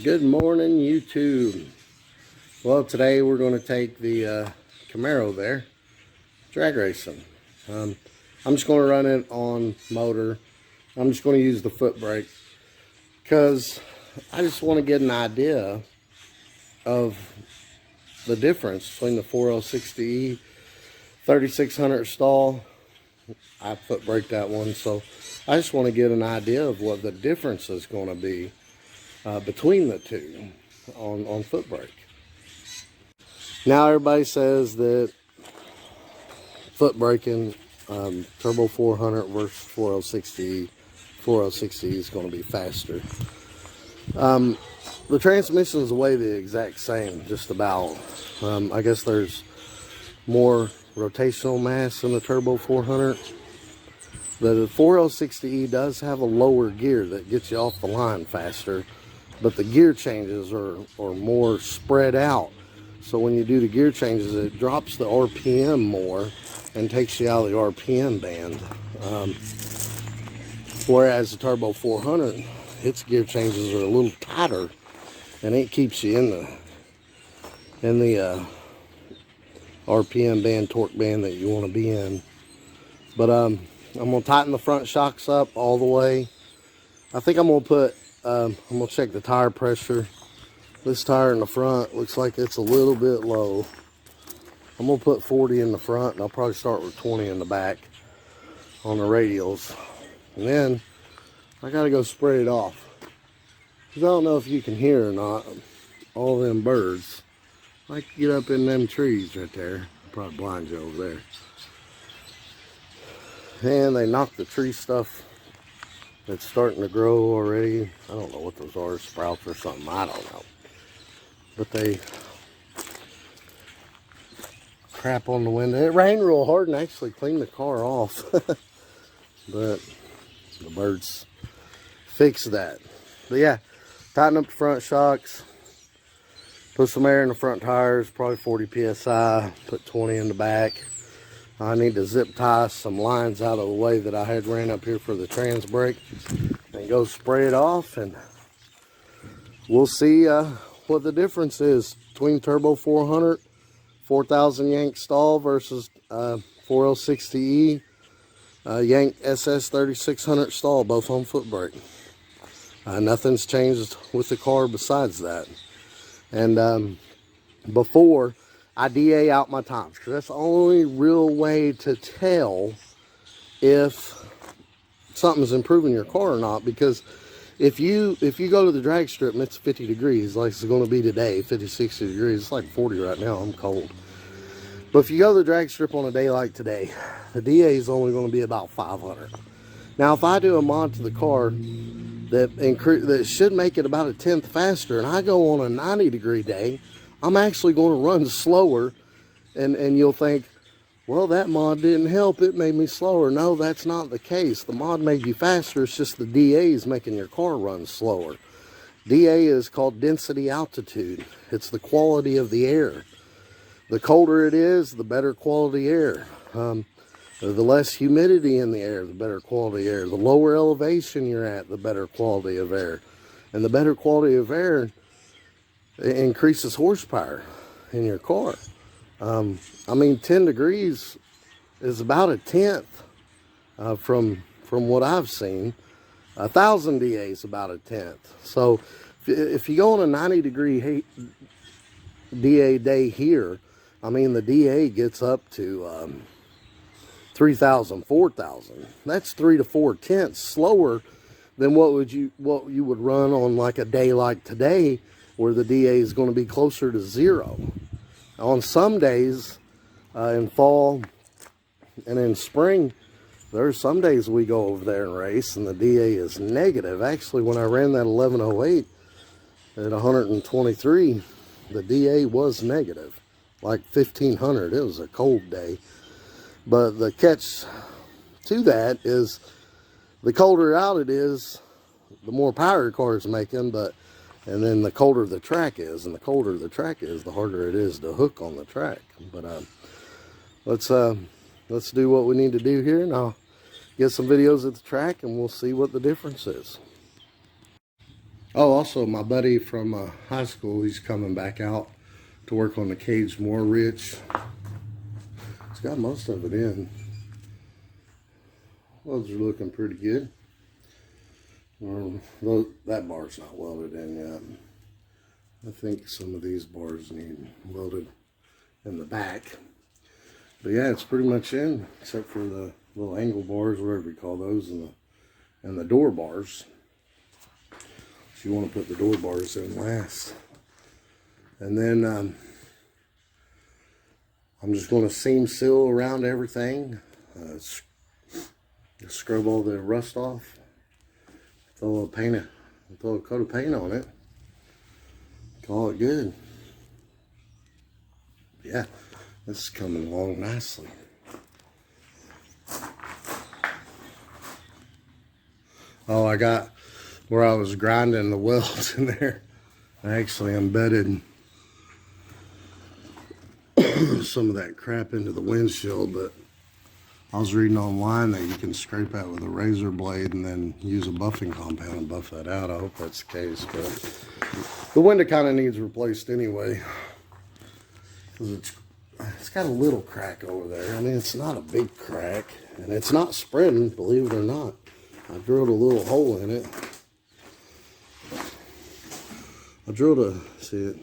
Good morning, YouTube. Well, today we're going to take the Camaro there, drag racing. I'm just going to run it on motor. I'm just going to use the foot brake because I just want to get an idea of the difference between the 4L60E 3600 stall. I foot brake that one, so I just want to get an idea of what the difference is going to be between the two on foot brake. Now everybody says that foot braking, turbo 400 versus 4L60E, 4L60E is going to be faster. The transmissions weigh the exact same, just about. I guess there's more rotational mass in the turbo 400. The 4L60E does have a lower gear that gets you off the line faster, but the gear changes are more spread out. So when you do the gear changes, it drops the RPM more and takes you out of the RPM band. Whereas the turbo 400, its gear changes are a little tighter, and it keeps you in the RPM band, torque band that you want to be in. But I'm gonna tighten the front shocks up all the way. I think I'm gonna put I'm gonna check the tire pressure. This tire in the front looks like it's a little bit low. I'm gonna put 40 in the front, and I'll probably start with 20 in the back on the radials. And then I gotta go spray it off, because I don't know if you can hear or not, all them birds like to get up in them trees right there. I'll probably blind you over there. And they knock the tree stuff that's starting to grow already. I don't know what those are, sprouts or something, I don't know. But they crap on the window. It rained real hard and actually cleaned the car off. But the birds fixed that. But yeah, tighten up the front shocks, put some air in the front tires, probably 40 psi, put 20 in the back. I need to zip tie some lines out of the way that I had ran up here for the trans brake, and go spray it off, and we'll see what the difference is between turbo 400 4000 yank stall versus 4L60E yank SS 3600 stall, both on foot brake. Nothing's changed with the car besides that. And before I DA out my times, because that's the only real way to tell if something's improving your car or not. Because if you go to the drag strip and it's 50 degrees, like it's going to be today, 50, 60 degrees, it's like 40 right now, I'm cold. But if you go to the drag strip on a day like today, the DA is only going to be about 500. Now, if I do a mod to the car that should make it about a tenth faster, and I go on a 90 degree day, I'm actually going to run slower, and you'll think, well, that mod didn't help, it made me slower. No, that's not the case. The mod made you faster, it's just the DA is making your car run slower. DA is called density altitude. It's the quality of the air. The colder it is, the better quality air. The less humidity in the air, the better quality air. The lower elevation you're at, the better quality of air. And the better quality of air, it increases horsepower in your car. I mean, 10 degrees is about a tenth from what I've seen. 1,000 DA is about a tenth. So if you go on a 90 degree DA day here, I mean, the DA gets up to 3,000, 4,000. That's 3 to 4 tenths slower than what you would run on like a day like today, where the DA is going to be closer to 0. On some days in fall and in spring, there's some days we go over there and race and the DA is negative. Actually, when I ran that 1108 at 123, the DA was negative, like 1500. It was a cold day. But the catch to that is, the colder out it is, the more power your car is making, and then the colder the track is, and the colder the track is, the harder it is to hook on the track. But let's do what we need to do here, and I'll get some videos at the track, and we'll see what the difference is. Oh, also my buddy from high school, he's coming back out to work on the cage more. Rich. It's got most of it in. Those are looking pretty good. That bar's not welded in yet. I think some of these bars need welded in the back. But yeah, it's pretty much in, except for the little angle bars, whatever you call those, and the door bars. So you want to put the door bars in last. And then I'm just going to seam seal around everything. Scrub all the rust off. Throw a coat of paint on it. Call it good. Yeah, this is coming along nicely. Oh, I got where I was grinding the welds in there. I actually embedded some of that crap into the windshield, but I was reading online that you can scrape that with a razor blade and then use a buffing compound and buff that out. I hope that's the case, but the window kind of needs replaced anyway, because it's got a little crack over there. I mean, it's not a big crack, and it's not spreading, believe it or not. I drilled a little hole in it. See it.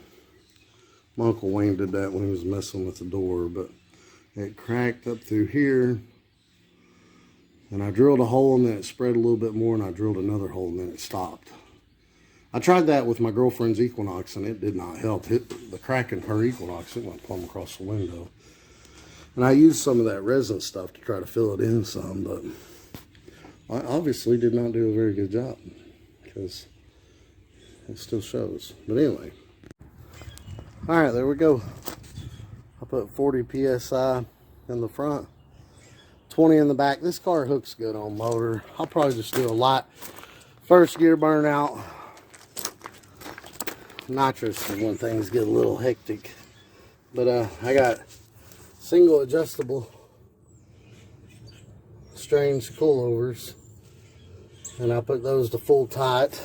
My Uncle Wayne did that when he was messing with the door, but it cracked up through here. And I drilled a hole and then it spread a little bit more, and I drilled another hole and then it stopped. I tried that with my girlfriend's Equinox and it did not help. The crack in her Equinox, it went plumb across the window. And I used some of that resin stuff to try to fill it in some, but I obviously did not do a very good job because it still shows. But anyway. Alright, there we go. I put 40 PSI in the front, 20 in the back. This car hooks good on motor. I'll probably just do a light first gear burnout. Nitrous is when things get a little hectic. But I got single adjustable strange coilovers, and I put those to full tight.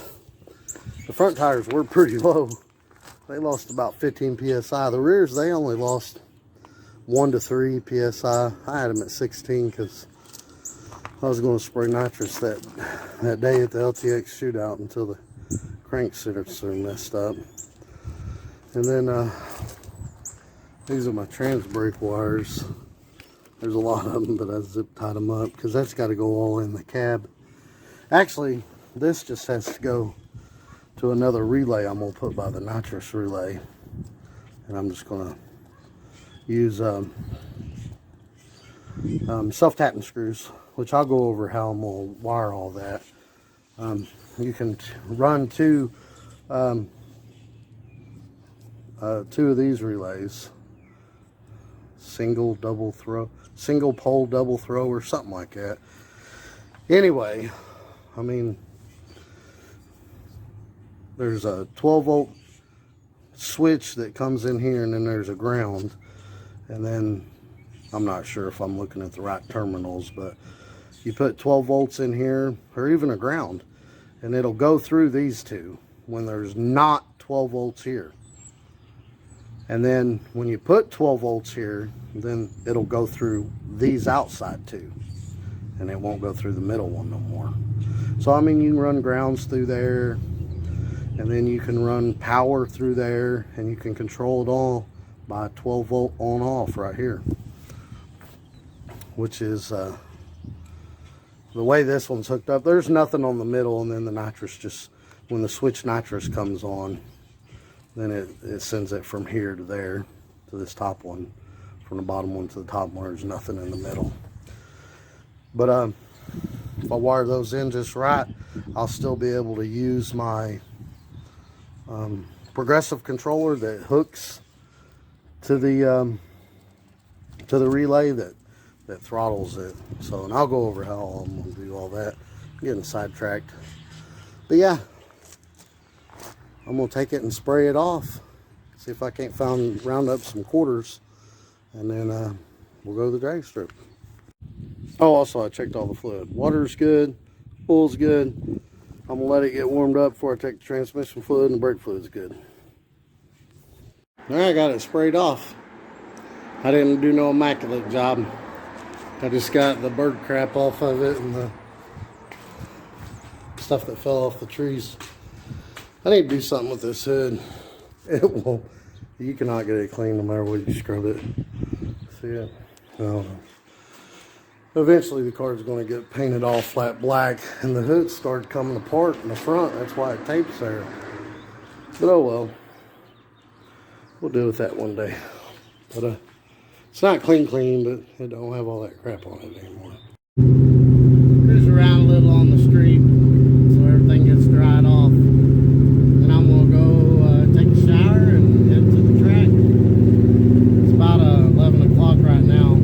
The front tires were pretty low. They lost about 15 PSI. The rears, they only lost 1 to 3 PSI. I had them at 16 because I was going to spray nitrous that day at the LTX shootout until the crank sensor messed up. And then these are my trans brake wires. There's a lot of them, but I zip tied them up because that's got to go all in the cab. Actually, this just has to go to another relay I'm going to put by the nitrous relay. And I'm just going to use self-tapping screws, which I'll go over how I'm going to wire all that. You can run two of these relays, single pole double throw or something like that. Anyway, I mean, there's a 12 volt switch that comes in here, and then there's a ground, and then I'm not sure if I'm looking at the right terminals, but you put 12 volts in here, or even a ground, and it'll go through these two when there's not 12 volts here. And then when you put 12 volts here, then it'll go through these outside two, and it won't go through the middle one no more. So I mean, you can run grounds through there, and then you can run power through there, and you can control it all by 12 volt on off right here, which is the way this one's hooked up. There's nothing on the middle, and then the nitrous just, when the switch nitrous comes on, then it sends it from here to there, to this top one, from the bottom one to the top one. There's nothing in the middle. But if I wire those in just right, I'll still be able to use my progressive controller that hooks to the relay that throttles it. So, and I'll go over how I'm going to do all that. I'm getting sidetracked. But yeah, I'm going to take it and spray it off. See if I can't round up some quarters, and then we'll go to the drag strip. Oh, also I checked all the fluid. Water's good, oil's good. I'm gonna let it get warmed up before I take the transmission fluid, and the brake fluid's good. All right, I got it sprayed off. I didn't do no immaculate job. I just got the bird crap off of it and the stuff that fell off the trees. I need to do something with this hood. It won't. You cannot get it clean no matter what you scrub it. See it? No. Eventually the car's going to get painted all flat black, and the hood started coming apart in the front. That's why it tapes there. But oh well. We'll deal with that one day. But it's not clean, but it don't have all that crap on it anymore. Cruise around a little on the street so everything gets dried off. Then I'm gonna go take a shower and head to the track. It's about 11 o'clock right now.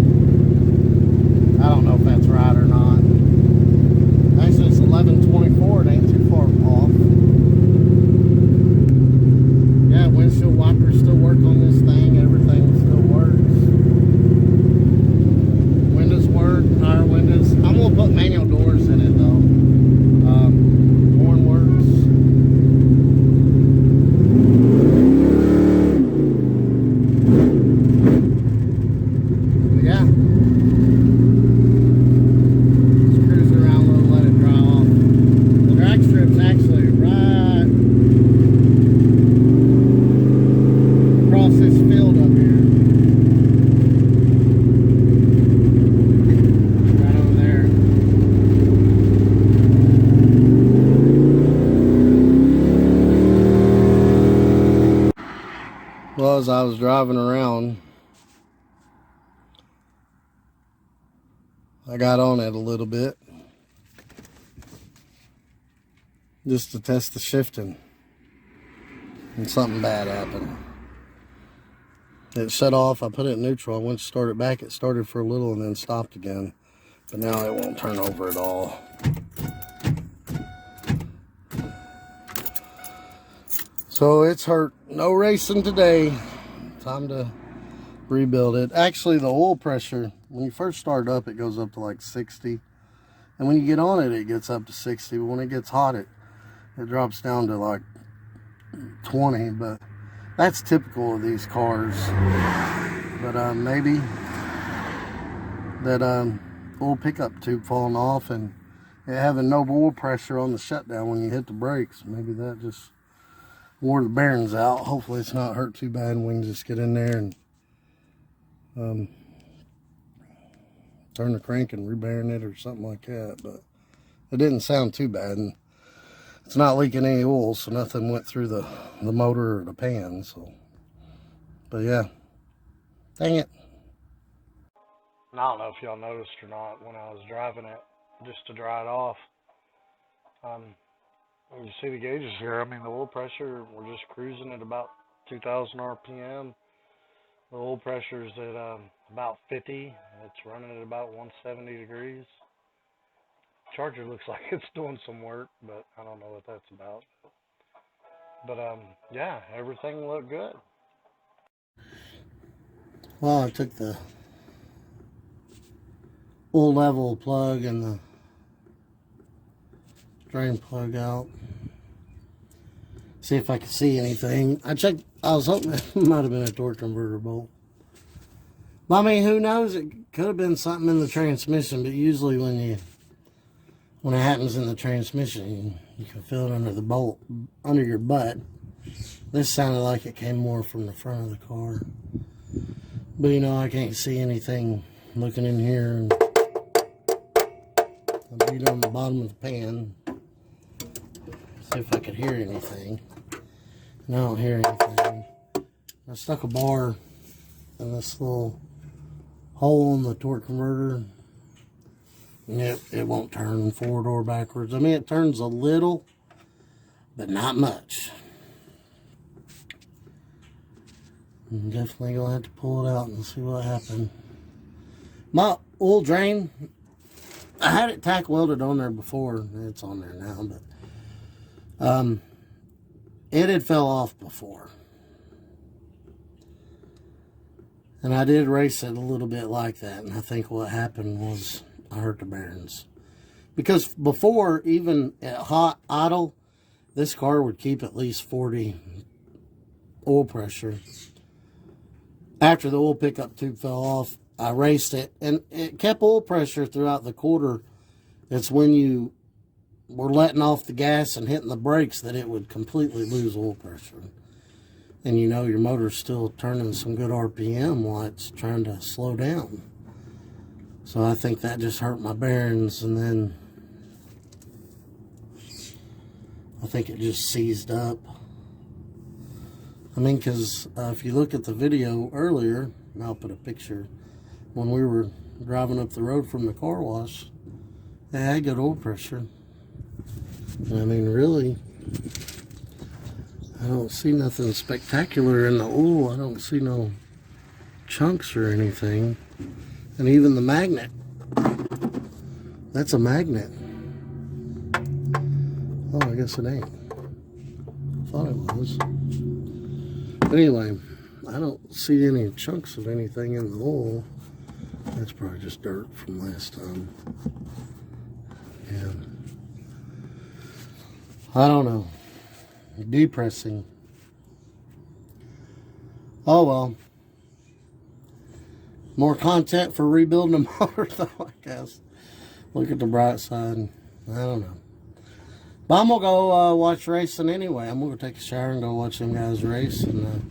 I don't know if that's right or not. Actually, it's 11:24. It ain't too far off. Yeah, windshield wipers still work on this thing. Everything still works. Windows work, power windows. I'm gonna put manual doors in it though. Horn works. But yeah. Just cruising around a little, let it dry off. The drag strip's actually right across this field up here. Right over there. Well, as I was driving around, I got on it a little bit just to test the shifting, and something bad happened. It shut off. I put it in neutral. I went to start it back. It started for a little and then stopped again, but now it won't turn over at all. So it's hurt. No racing today. Time to rebuild it. Actually, the oil pressure, when you first start up, it goes up to like 60. And when you get on it, it gets up to 60. But when it gets hot, it drops down to like 20. But that's typical of these cars. But maybe that oil pickup tube falling off and it having no oil pressure on the shutdown when you hit the brakes. Maybe that just wore the bearings out. Hopefully it's not hurt too bad and we can just get in there and turn the crank and rebearing it or something like that. But it didn't sound too bad, and it's not leaking any oil, so nothing went through the motor or the pan. So, but yeah, dang it. I don't know if y'all noticed or not when I was driving it just to dry it off. You see the gauges here. I mean, the oil pressure, we're just cruising at about 2,000 RPM. The oil pressure is at about 50. It's running at about 170 degrees. Charger looks like it's doing some work, but I don't know what that's about. But yeah, everything looked good. Well, I took the oil level plug and the drain plug out. See if I could see anything. I checked. I was hoping it might have been a torque converter bolt. But I mean, who knows? It could have been something in the transmission. But usually, when it happens in the transmission, you can feel it under the bolt, under your butt. This sounded like it came more from the front of the car. But you know, I can't see anything looking in here. And I beat on the bottom of the pan. See if I could hear anything. And I don't hear anything. I stuck a bar in this little hole in the torque converter. And it won't turn forward or backwards. I mean, it turns a little, but not much. I'm definitely going to have to pull it out and see what happened. My oil drain, I had it tack welded on there before. It's on there now, but it had fell off before. And I did race it a little bit like that. And I think what happened was I hurt the bearings. Because before, even at hot idle, this car would keep at least 40 oil pressure. After the oil pickup tube fell off, I raced it, and it kept oil pressure throughout the quarter. It's when you were letting off the gas and hitting the brakes that it would completely lose oil pressure. And you know your motor's still turning some good RPM while it's trying to slow down. So I think that just hurt my bearings, and then I think it just seized up. I mean, because if you look at the video earlier, and I'll put a picture, when we were driving up the road from the car wash, it had good oil pressure. I mean, really, I don't see nothing spectacular in the oil. I don't see no chunks or anything. And even the magnet, that's a magnet. Oh, I guess it ain't. Thought it was. But anyway, I don't see any chunks of anything in the oil. That's probably just dirt from last time. Yeah. I don't know. Depressing. Oh well. More content for rebuilding a motor though, I guess. Look at the bright side. I don't know. But I'm going to go watch racing anyway. I'm going to take a shower and go watch them guys race. And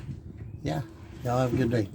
yeah, y'all have a good day.